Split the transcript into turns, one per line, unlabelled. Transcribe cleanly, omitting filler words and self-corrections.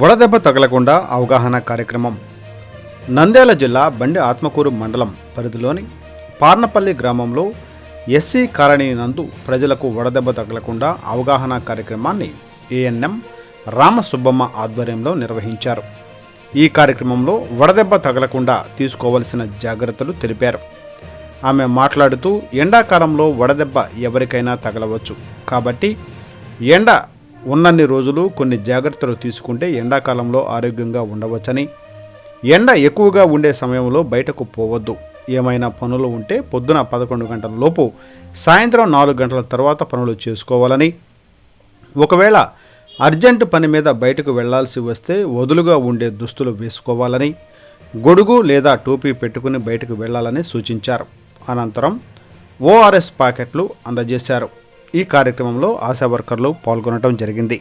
వడదెబ్బ తగలకుండా అవగాహన కార్యక్రమం. నంద్యాల జిల్లా బండి ఆత్మకూరు మండలం పరిధిలోని పార్నపల్లి గ్రామంలో ఎస్సీ కాలనీ నందు ప్రజలకు వడదెబ్బ తగలకుండా అవగాహన కార్యక్రమాన్ని ఏఎన్ఎం రామసుబ్బమ్మ ఆధ్వర్యంలో నిర్వహించారు. ఈ కార్యక్రమంలో వడదెబ్బ తగలకుండా తీసుకోవలసిన జాగ్రత్తలు తెలిపారు. ఆమె మాట్లాడుతూ ఎండాకాలంలో వడదెబ్బ ఎవరికైనా తగలవచ్చు, కాబట్టి ఎండ ఉన్నన్ని రోజులు కొన్ని జాగ్రత్తలు తీసుకుంటే ఎండాకాలంలో ఆరోగ్యంగా ఉండవచ్చని, ఎండ ఎక్కువగా ఉండే సమయంలో బయటకు పోవద్దు, ఏమైనా పనులు ఉంటే పొద్దున 11 గంటల లోపు సాయంత్రం 4 గంటల తర్వాత పనులు చేసుకోవాలని, ఒకవేళ అర్జెంటు పని మీద బయటకు వెళ్లాల్సి వస్తే వదులుగా ఉండే దుస్తులు వేసుకోవాలని, గొడుగు లేదా టోపీ పెట్టుకుని బయటకు వెళ్లాలని సూచించారు. అనంతరం ఓఆర్ఎస్ ప్యాకెట్లు అందజేశారు. ఈ కార్యక్రమంలో ఆశా వర్కర్లు పాల్గొనడం జరిగింది.